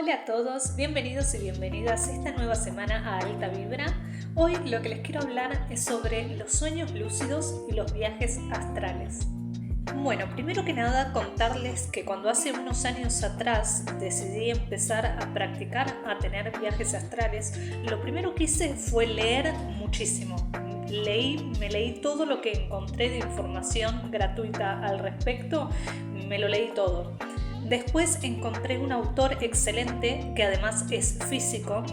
Hola a todos, bienvenidos y bienvenidas esta nueva semana a Alta Vibra. Hoy lo que les quiero hablar es sobre los sueños lúcidos y los viajes astrales. Bueno, primero que nada contarles que cuando hace unos años atrás decidí empezar a practicar, a tener viajes astrales, lo primero que hice fue leer muchísimo. Me leí todo lo que encontré de información gratuita al respecto, me lo leí todo. Después encontré un autor excelente que además es físico,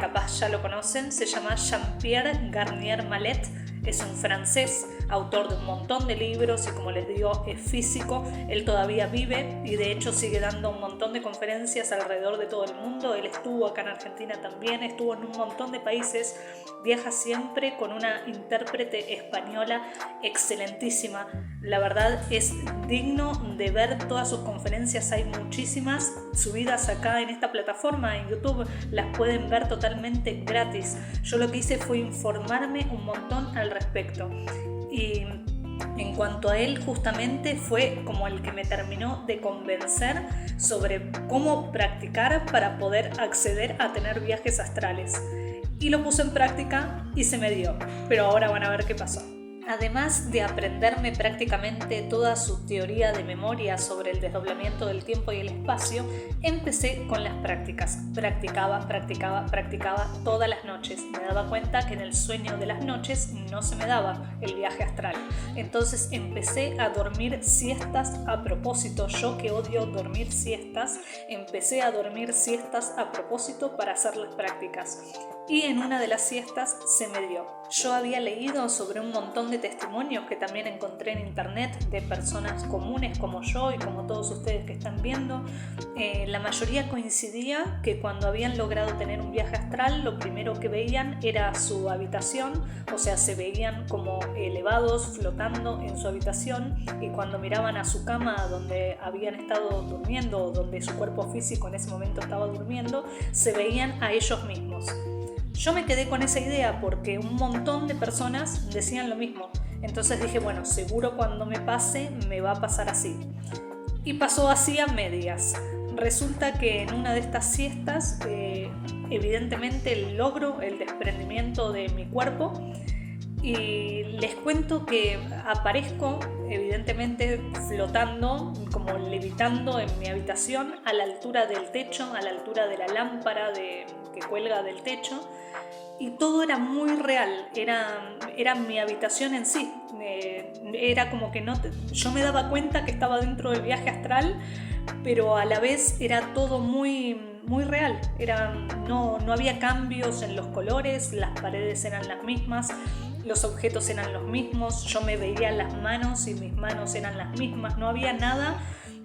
capaz ya lo conocen, se llama Jean-Pierre Garnier Mallet, es un francés, autor de un montón de libros y como les digo es físico, él todavía vive y de hecho sigue dando un montón de conferencias alrededor de todo el mundo, él estuvo acá en Argentina también, estuvo en un montón de países, viaja siempre con una intérprete española excelentísima, la verdad es digno de ver todas sus conferencias, hay muchísimas subidas acá en esta plataforma, en YouTube, las pueden ver totalmente gratis. Yo lo que hice fue informarme un montón al respecto y en cuanto a él justamente fue como el que me terminó de convencer sobre cómo practicar para poder acceder a tener viajes astrales y lo puse en práctica y se me dio, pero ahora van a ver qué pasó. Además de aprenderme prácticamente toda su teoría de memoria sobre el desdoblamiento del tiempo y el espacio, empecé con las prácticas. Practicaba todas las noches. Me daba cuenta que en el sueño de las noches no se me daba el viaje astral. Entonces empecé a dormir siestas a propósito. Yo que odio dormir siestas, empecé a dormir siestas a propósito para hacer las prácticas. Y en una de las siestas se me dio. Yo había leído sobre un montón de testimonios que también encontré en internet de personas comunes como yo y como todos ustedes que están viendo. La mayoría coincidía que cuando habían logrado tener un viaje astral, lo primero que veían era su habitación, o sea, se veían como elevados, flotando en su habitación, y cuando miraban a su cama donde habían estado durmiendo o donde su cuerpo físico en ese momento estaba durmiendo, se veían a ellos mismos. Yo me quedé con esa idea porque un montón de personas decían lo mismo. Entonces dije, bueno, seguro cuando me pase, me va a pasar así. Y pasó así a medias. Resulta que en una de estas siestas, evidentemente logro el desprendimiento de mi cuerpo y les cuento que aparezco evidentemente flotando, como levitando en mi habitación a la altura del techo, a la altura de la lámpara que cuelga del techo, y todo era muy real, era mi habitación en sí, era como que yo me daba cuenta que estaba dentro del viaje astral, pero a la vez era todo muy real, no había cambios en los colores, las paredes eran las mismas, los objetos eran los mismos, yo me veía las manos y mis manos eran las mismas, no había nada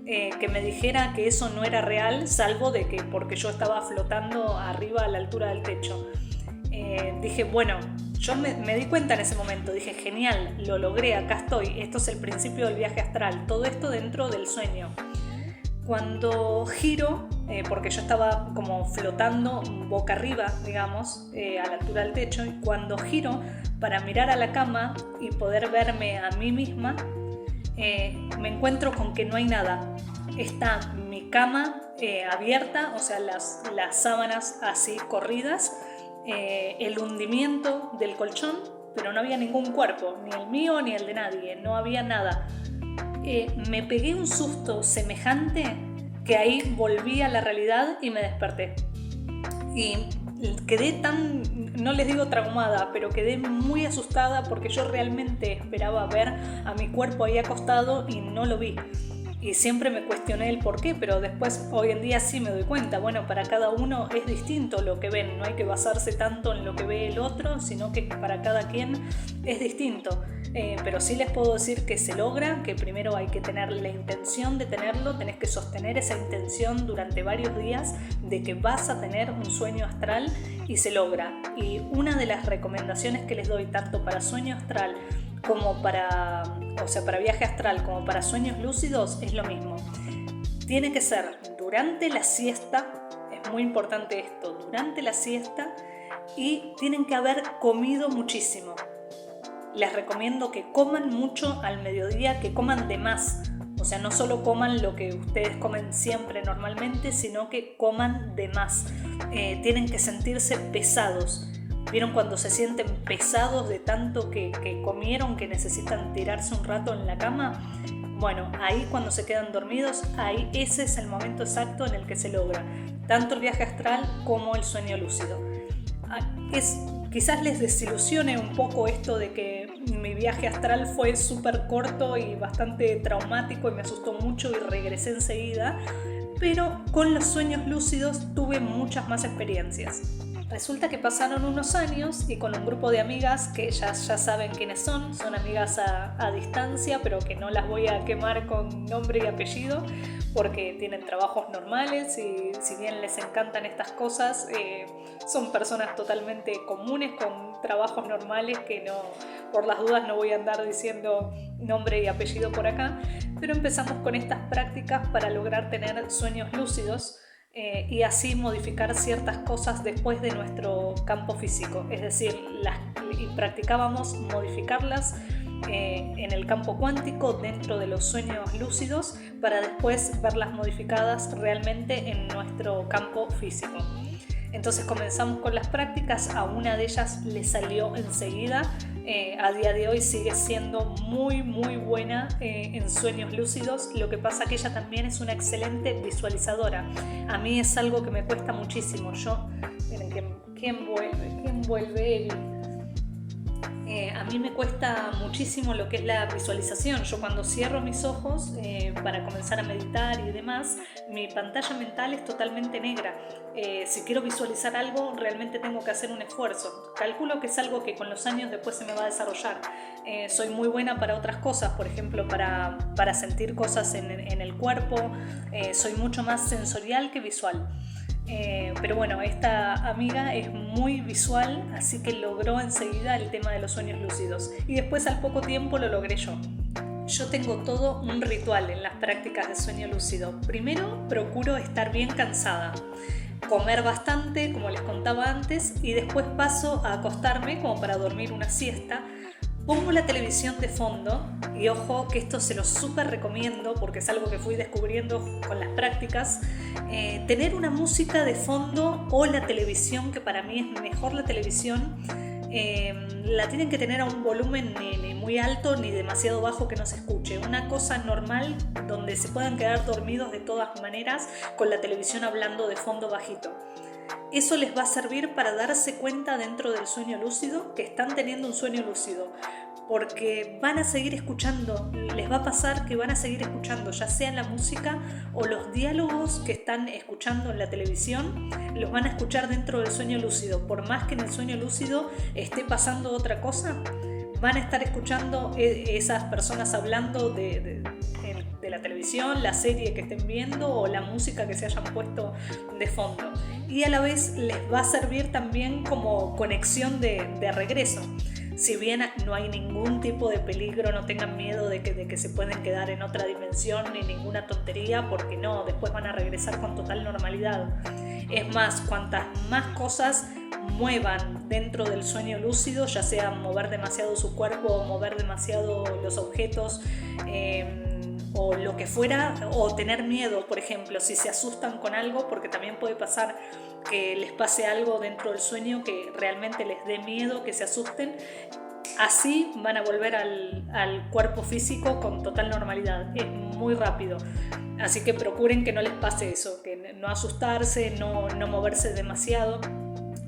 que me dijera que eso no era real, salvo de que porque yo estaba flotando arriba a la altura del techo. Dije, bueno, yo me di cuenta en ese momento, dije, genial, lo logré, acá estoy, esto es el principio del viaje astral, todo esto dentro del sueño. Cuando giro, porque yo estaba como flotando boca arriba, digamos, a la altura del techo, y cuando giro para mirar a la cama y poder verme a mí misma, me encuentro con que no hay nada. Está mi cama abierta, o sea, las sábanas así corridas, el hundimiento del colchón, pero no había ningún cuerpo, ni el mío ni el de nadie, no había nada. Me pegué un susto semejante que ahí volví a la realidad y me desperté. Y quedé no les digo traumada, pero quedé muy asustada porque yo realmente esperaba ver a mi cuerpo ahí acostado y no lo vi. Y siempre me cuestioné el por qué, pero después hoy en día sí me doy cuenta, bueno, para cada uno es distinto lo que ven, no hay que basarse tanto en lo que ve el otro, sino que para cada quien es distinto. Pero sí les puedo decir que se logra, que primero hay que tener la intención de tenerlo, tenés que sostener esa intención durante varios días de que vas a tener un sueño astral y se logra. Y una de las recomendaciones que les doy tanto para sueño astral como para viaje astral como para sueños lúcidos es lo mismo. Tiene que ser durante la siesta, es muy importante esto, durante la siesta, y tienen que haber comido muchísimo. Les recomiendo que coman mucho al mediodía, que coman de más. O sea, no solo coman lo que ustedes comen siempre normalmente, sino que coman de más. Tienen que sentirse pesados. ¿Vieron cuando se sienten pesados de tanto que comieron, que necesitan tirarse un rato en la cama? Bueno, ahí cuando se quedan dormidos, ahí ese es el momento exacto en el que se logra tanto el viaje astral como el sueño lúcido. Quizás les desilusione un poco esto de que mi viaje astral fue súper corto y bastante traumático y me asustó mucho y regresé enseguida, pero con los sueños lúcidos tuve muchas más experiencias. Resulta que pasaron unos años y con un grupo de amigas que ya saben quiénes son amigas a distancia, pero que no las voy a quemar con nombre y apellido porque tienen trabajos normales y si bien les encantan estas cosas, son personas totalmente comunes con trabajos normales que no, por las dudas no voy a andar diciendo nombre y apellido por acá, pero empezamos con estas prácticas para lograr tener sueños lúcidos. Y así modificar ciertas cosas después de nuestro campo físico, es decir, y practicábamos modificarlas en el campo cuántico dentro de los sueños lúcidos para después verlas modificadas realmente en nuestro campo físico. Entonces comenzamos con las prácticas, a una de ellas le salió enseguida, a día de hoy sigue siendo muy buena en sueños lúcidos, lo que pasa que ella también es una excelente visualizadora. A mí es algo que me cuesta muchísimo. Miren, ¿quién vuelve? Evi. A mí me cuesta muchísimo lo que es la visualización. Yo cuando cierro mis ojos para comenzar a meditar y demás, mi pantalla mental es totalmente negra. Si quiero visualizar algo, realmente tengo que hacer un esfuerzo. Calculo que es algo que con los años después se me va a desarrollar. Soy muy buena para otras cosas, por ejemplo, para sentir cosas en el cuerpo. Soy mucho más sensorial que visual. Pero bueno, esta amiga es muy visual, así que logró enseguida el tema de los sueños lúcidos y después al poco tiempo lo logré yo. Yo tengo todo un ritual en las prácticas de sueño lúcido. Primero, procuro estar bien cansada, comer bastante, como les contaba antes, y después paso a acostarme como para dormir una siesta. Pongo la televisión de fondo y ojo que esto se lo súper recomiendo porque es algo que fui descubriendo con las prácticas. Tener una música de fondo o la televisión, que para mí es mejor la televisión, la tienen que tener a un volumen ni muy alto ni demasiado bajo que no se escuche. Una cosa normal donde se puedan quedar dormidos de todas maneras con la televisión hablando de fondo bajito. Eso les va a servir para darse cuenta dentro del sueño lúcido que están teniendo un sueño lúcido, porque van a seguir escuchando, les va a pasar que van a seguir escuchando ya sea la música o los diálogos que están escuchando en la televisión, los van a escuchar dentro del sueño lúcido. Por más que en el sueño lúcido esté pasando otra cosa, van a estar escuchando esas personas hablando de la televisión, la serie que estén viendo o la música que se hayan puesto de fondo. Y a la vez les va a servir también como conexión de regreso. Si bien no hay ningún tipo de peligro, no tengan miedo de que se pueden quedar en otra dimensión ni ninguna tontería, porque no, después van a regresar con total normalidad. Es más, cuantas más cosas muevan dentro del sueño lúcido, ya sea mover demasiado su cuerpo o mover demasiado los objetos, o lo que fuera, o tener miedo, por ejemplo, si se asustan con algo, porque también puede pasar que les pase algo dentro del sueño que realmente les dé miedo, que se asusten, así van a volver al cuerpo físico con total normalidad. Es muy rápido, así que procuren que no les pase eso, que no asustarse, no moverse demasiado.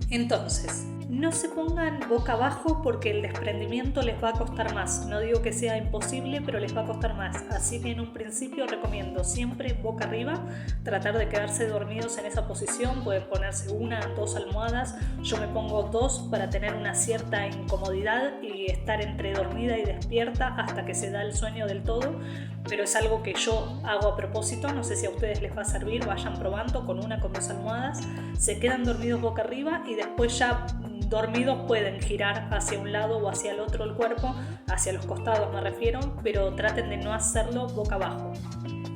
Entonces, no se pongan boca abajo porque el desprendimiento les va a costar más. No digo que sea imposible, pero les va a costar más. Así que en un principio recomiendo siempre boca arriba, tratar de quedarse dormidos en esa posición. Pueden ponerse 1 o 2 almohadas. Yo me pongo 2 para tener una cierta incomodidad y estar entre dormida y despierta hasta que se da el sueño del todo. Pero es algo que yo hago a propósito. No sé si a ustedes les va a servir. Vayan probando con 1 con 2 almohadas. Se quedan dormidos boca arriba y después ya dormidos pueden girar hacia un lado o hacia el otro el cuerpo, hacia los costados me refiero, pero traten de no hacerlo boca abajo.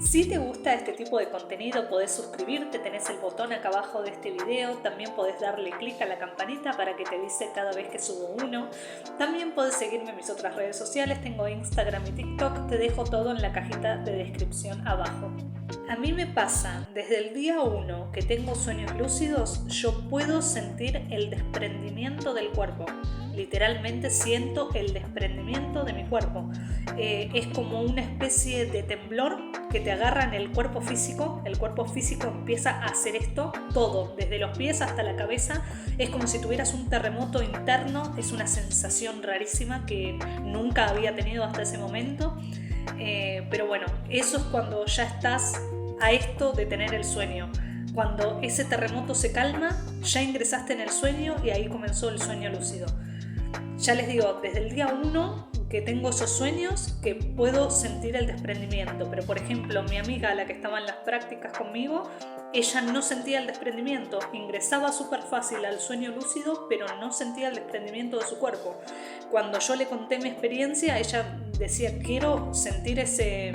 Si te gusta este tipo de contenido, podés suscribirte, tenés el botón acá abajo de este video, también podés darle clic a la campanita para que te avise cada vez que subo uno. También podés seguirme en mis otras redes sociales, tengo Instagram y TikTok, te dejo todo en la cajita de descripción abajo. A mí me pasa desde el día 1 que tengo sueños lúcidos, yo puedo sentir el desprendimiento del cuerpo. Literalmente siento el desprendimiento de mi cuerpo. Es como una especie de temblor que te agarra en el cuerpo físico. El cuerpo físico empieza a hacer esto todo, desde los pies hasta la cabeza. Es como si tuvieras un terremoto interno. Es una sensación rarísima que nunca había tenido hasta ese momento. Pero bueno, eso es cuando ya estás a esto de tener el sueño. Cuando ese terremoto se calma, ya ingresaste en el sueño y ahí comenzó el sueño lúcido. Ya les digo, desde el día 1 que tengo esos sueños que puedo sentir el desprendimiento. Pero por ejemplo, mi amiga, la que estaba en las prácticas conmigo, ella no sentía el desprendimiento. Ingresaba súper fácil al sueño lúcido, pero no sentía el desprendimiento de su cuerpo. Cuando yo le conté mi experiencia, ella decía, quiero sentir ese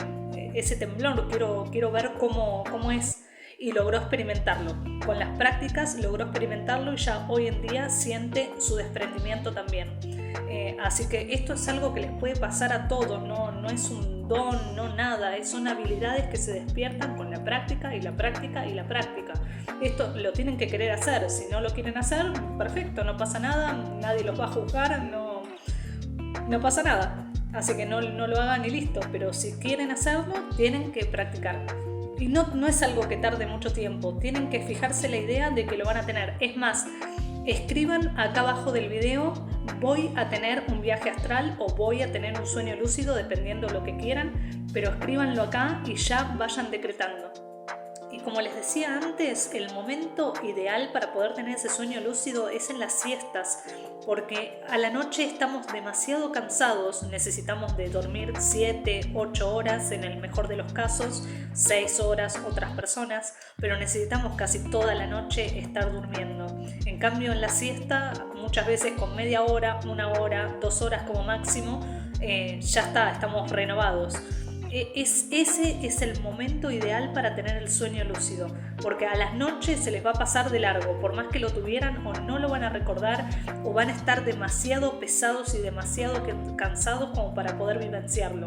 temblor, quiero ver cómo es. Y logró experimentarlo. Con las prácticas logró experimentarlo y ya hoy en día siente su desprendimiento también. Así que esto es algo que les puede pasar a todos, no es un don, no nada, son habilidades que se despiertan con la práctica y la práctica y la práctica. Esto lo tienen que querer hacer, si no lo quieren hacer, perfecto, no pasa nada, nadie los va a juzgar, no pasa nada. Así que no lo hagan y listo, pero si quieren hacerlo, tienen que practicar. Y no es algo que tarde mucho tiempo, tienen que fijarse la idea de que lo van a tener. Es más, escriban acá abajo del video, voy a tener un viaje astral o voy a tener un sueño lúcido, dependiendo de lo que quieran, pero escríbanlo acá y ya vayan decretando. Y como les decía antes, el momento ideal para poder tener ese sueño lúcido es en las siestas, porque a la noche estamos demasiado cansados, necesitamos de dormir 7, 8 horas en el mejor de los casos, 6 horas otras personas, pero necesitamos casi toda la noche estar durmiendo. En cambio en la siesta, muchas veces con media hora, 1 hora, 2 horas como máximo, ya está, estamos renovados. Ese es el momento ideal para tener el sueño lúcido, porque a las noches se les va a pasar de largo, por más que lo tuvieran o no lo van a recordar, o van a estar demasiado pesados y demasiado cansados como para poder vivenciarlo.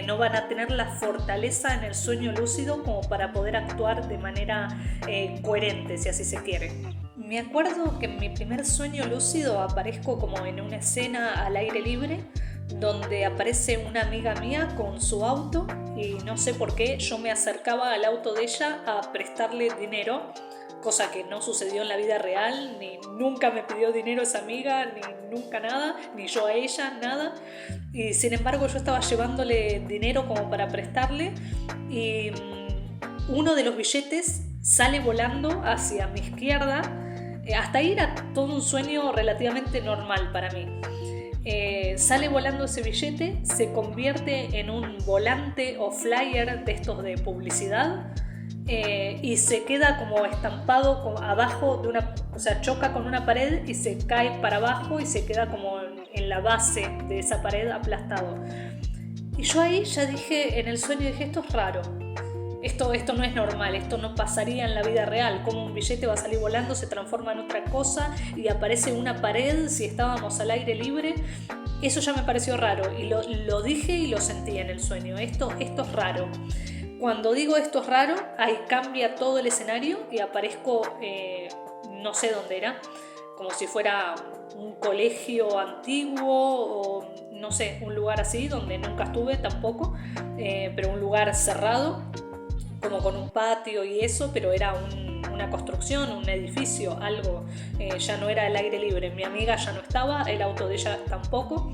No van a tener la fortaleza en el sueño lúcido como para poder actuar de manera coherente, si así se quiere. Me acuerdo que en mi primer sueño lúcido aparezco como en una escena al aire libre, donde aparece una amiga mía con su auto y no sé por qué yo me acercaba al auto de ella a prestarle dinero, cosa que no sucedió en la vida real, ni nunca me pidió dinero esa amiga, ni nunca nada, ni yo a ella, nada. Y sin embargo yo estaba llevándole dinero como para prestarle y uno de los billetes sale volando hacia mi izquierda. Hasta ahí era todo un sueño relativamente normal para mí. Sale volando ese billete, se convierte en un volante o flyer de estos de publicidad y se queda como estampado abajo de o sea, choca con una pared y se cae para abajo y se queda como en la base de esa pared aplastado. Y yo ahí ya dije, en el sueño dije, esto es raro. Esto no es normal, esto no pasaría en la vida real. Como un billete va a salir volando, se transforma en otra cosa y aparece una pared si estábamos al aire libre. Eso ya me pareció raro y lo dije y lo sentí en el sueño. Esto es raro. Cuando digo esto es raro, ahí cambia todo el escenario y aparezco, no sé dónde era, como si fuera un colegio antiguo o no sé, un lugar así donde nunca estuve tampoco, pero un lugar cerrado, como con un patio y eso, pero era una construcción, un edificio, algo, ya no era el aire libre. Mi amiga ya no estaba, el auto de ella tampoco,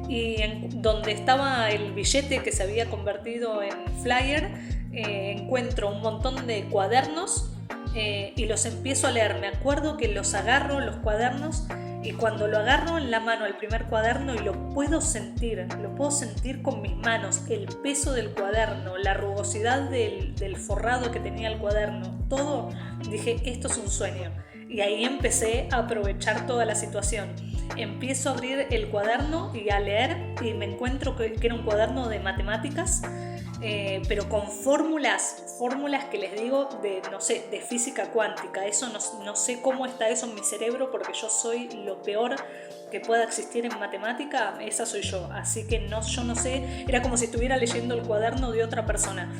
y donde estaba el billete que se había convertido en flyer, encuentro un montón de cuadernos y los empiezo a leer. Me acuerdo que los agarro, los cuadernos, y cuando lo agarro en la mano, el primer cuaderno, y lo puedo sentir con mis manos, el peso del cuaderno, la rugosidad del forrado que tenía el cuaderno, todo, dije, esto es un sueño. Y ahí empecé a aprovechar toda la situación. Empiezo a abrir el cuaderno y a leer, y me encuentro que era un cuaderno de matemáticas, pero con fórmulas que les digo de, no sé, de física cuántica. Eso no sé cómo está eso en mi cerebro, porque yo soy lo peor que pueda existir en matemática, esa soy yo. Así que yo no sé, era como si estuviera leyendo el cuaderno de otra persona,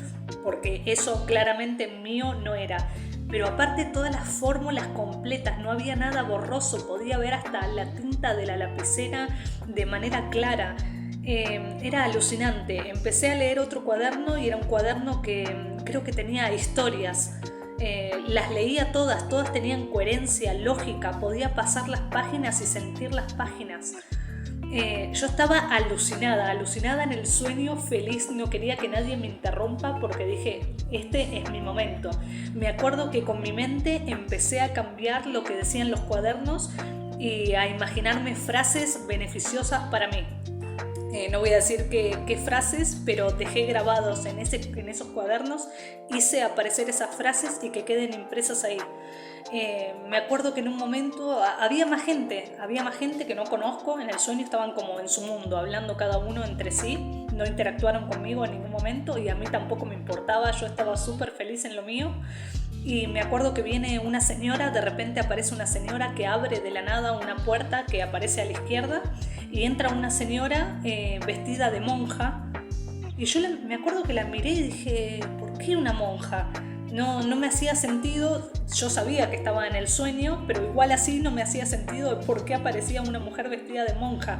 porque eso claramente mío no era. Pero aparte todas las fórmulas completas, no había nada borroso, podía ver hasta la tinta de la lapicera de manera clara. Era alucinante. Empecé a leer otro cuaderno y era un cuaderno que creo que tenía historias. Las leía todas tenían coherencia, lógica, podía pasar las páginas y sentir las páginas. Yo estaba alucinada en el sueño, feliz, no quería que nadie me interrumpa porque dije, este es mi momento. Me acuerdo que con mi mente empecé a cambiar lo que decían los cuadernos y a imaginarme frases beneficiosas para mí. No voy a decir qué frases, pero dejé grabados en esos cuadernos, hice aparecer esas frases y que queden impresas ahí. Me acuerdo que en un momento había más gente que no conozco, en el sueño estaban como en su mundo, hablando cada uno entre sí, no interactuaron conmigo en ningún momento y a mí tampoco me importaba, yo estaba súper feliz en lo mío. Y me acuerdo que viene una señora, de repente aparece una señora que abre de la nada una puerta que aparece a la izquierda y entra una señora vestida de monja y yo me acuerdo que la miré y dije, ¿por qué una monja? No me hacía sentido, yo sabía que estaba en el sueño, pero igual así no me hacía sentido de por qué aparecía una mujer vestida de monja.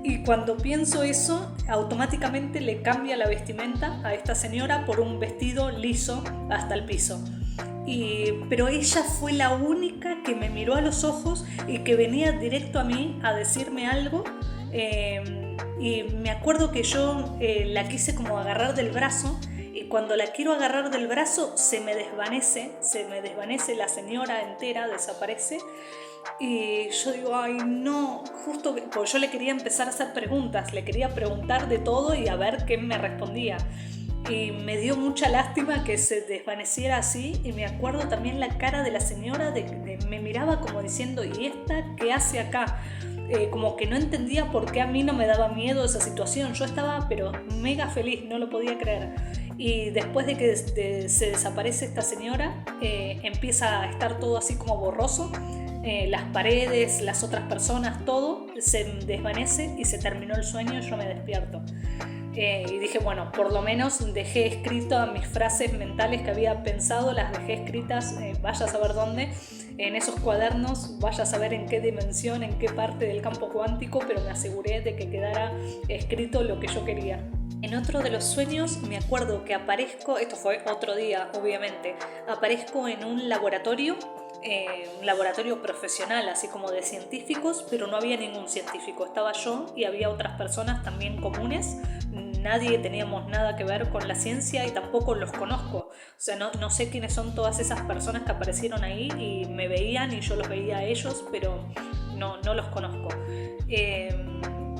Y cuando pienso eso, automáticamente le cambia la vestimenta a esta señora por un vestido liso hasta el piso. Pero ella fue la única que me miró a los ojos y que venía directo a mí a decirme algo. Y me acuerdo que yo la quise como agarrar del brazo y cuando la quiero agarrar del brazo se me desvanece la señora entera, desaparece. Y yo digo, ay no, justo porque yo le quería empezar a hacer preguntas, le quería preguntar de todo y a ver qué me respondía. Y me dio mucha lástima que se desvaneciera así y me acuerdo también la cara de la señora, me miraba como diciendo, ¿y esta qué hace acá? Como que no entendía por qué a mí no me daba miedo esa situación. Yo estaba pero mega feliz, no lo podía creer. Y después de que se desaparece esta señora, empieza a estar todo así como borroso. Las paredes, las otras personas, todo se desvanece y se terminó el sueño y yo me despierto. Y dije, bueno, por lo menos dejé escritas mis frases mentales que había pensado, las dejé escritas, vaya a saber dónde, en esos cuadernos, vaya a saber en qué dimensión, en qué parte del campo cuántico, pero me aseguré de que quedara escrito lo que yo quería. En otro de los sueños me acuerdo que aparezco, esto fue otro día obviamente, aparezco en un laboratorio profesional, así como de científicos, pero no había ningún científico, estaba yo y había otras personas también comunes, nadie teníamos nada que ver con la ciencia y tampoco los conozco, o sea, no sé quiénes son todas esas personas que aparecieron ahí y me veían y yo los veía a ellos, pero no los conozco.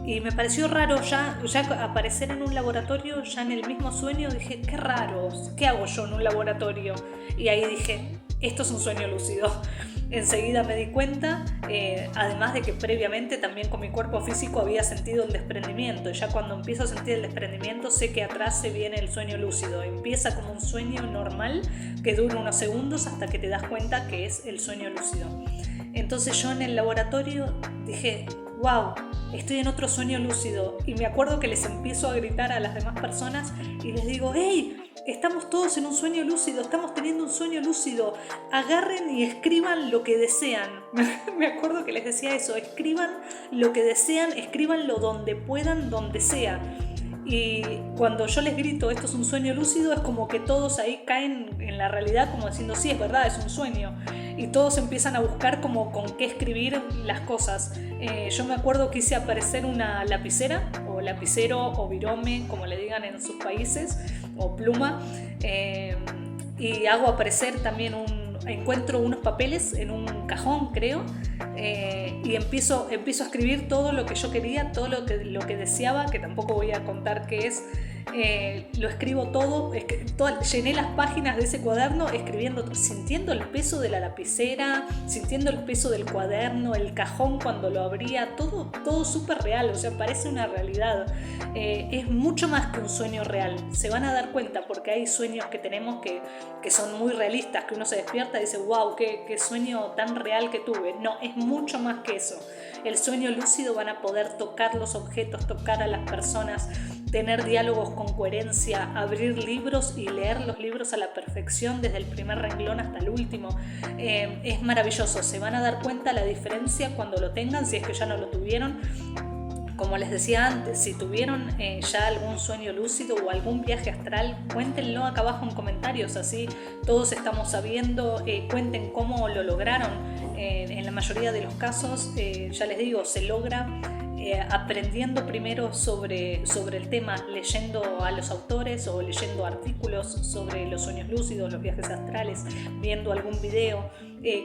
Y me pareció raro ya aparecer en un laboratorio, ya en el mismo sueño, dije, qué raro, ¿qué hago yo en un laboratorio? Y ahí dije, esto es un sueño lúcido. Enseguida me di cuenta, además de que previamente también con mi cuerpo físico había sentido el desprendimiento. Y ya cuando empiezo a sentir el desprendimiento sé que atrás se viene el sueño lúcido. Empieza como un sueño normal que dura unos segundos hasta que te das cuenta que es el sueño lúcido. Entonces yo en el laboratorio dije, wow, estoy en otro sueño lúcido. Y me acuerdo que les empiezo a gritar a las demás personas y les digo, hey, estamos todos en un sueño lúcido, estamos teniendo un sueño lúcido, agarren y escriban lo que desean. Me acuerdo que les decía eso, escriban lo que desean, escríbanlo donde puedan, donde sea. Y cuando yo les grito esto es un sueño lúcido, es como que todos ahí caen en la realidad como diciendo sí, es verdad, es un sueño, y todos empiezan a buscar como con qué escribir las cosas. Yo me acuerdo que hice aparecer una lapicera o lapicero o virome, como le digan en sus países, o pluma, y hago aparecer también encuentro unos papeles en un cajón, creo, y empiezo a escribir todo lo que yo quería, todo lo que deseaba, que tampoco voy a contar qué es, lo escribo todo, llené las páginas de ese cuaderno escribiendo, sintiendo el peso de la lapicera, sintiendo el peso del cuaderno, el cajón cuando lo abría, todo súper real, o sea, parece una realidad. Es mucho más que un sueño real, se van a dar cuenta, porque hay sueños que tenemos que son muy realistas, que uno se despierta y dice, wow, qué sueño tan real que tuve. No, es mucho más que eso. El sueño lúcido van a poder tocar los objetos, tocar a las personas, tener diálogos con coherencia, abrir libros y leer los libros a la perfección desde el primer renglón hasta el último. Es maravilloso, se van a dar cuenta la diferencia cuando lo tengan, si es que ya no lo tuvieron. Como les decía antes, si tuvieron ya algún sueño lúcido o algún viaje astral, cuéntenlo acá abajo en comentarios, así todos estamos sabiendo, cuenten cómo lo lograron. En la mayoría de los casos, ya les digo, se logra aprendiendo primero sobre el tema, leyendo a los autores o leyendo artículos sobre los sueños lúcidos, los viajes astrales, viendo algún video.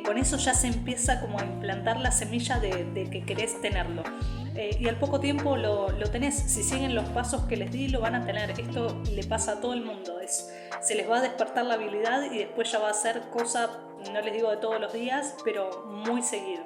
Con eso ya se empieza como a implantar la semilla de que querés tenerlo. Y al poco tiempo lo tenés. Si siguen los pasos que les di, lo van a tener. Esto le pasa a todo el mundo. Se les va a despertar la habilidad y después ya va a ser cosa, no les digo de todos los días, pero muy seguido.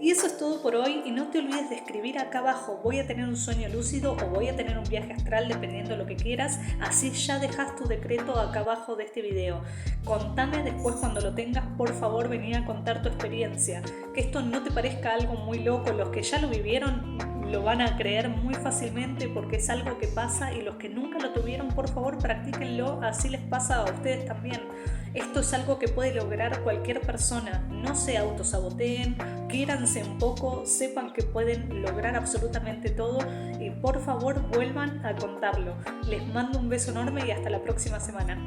Y eso es todo por hoy, y no te olvides de escribir acá abajo, voy a tener un sueño lúcido o voy a tener un viaje astral, dependiendo de lo que quieras. Así ya dejas tu decreto acá abajo de este video. Contame después cuando lo tengas, por favor, vení a contar tu experiencia. Que esto no te parezca algo muy loco. Los que ya lo vivieron lo van a creer muy fácilmente, porque es algo que pasa, y los que nunca lo tuvieron, por favor, practíquenlo, así les pasa a ustedes también. Esto es algo que puede lograr cualquier persona. No se autosaboteen, quiéranse un poco, sepan que pueden lograr absolutamente todo, y por favor vuelvan a contarlo. Les mando un beso enorme y hasta la próxima semana.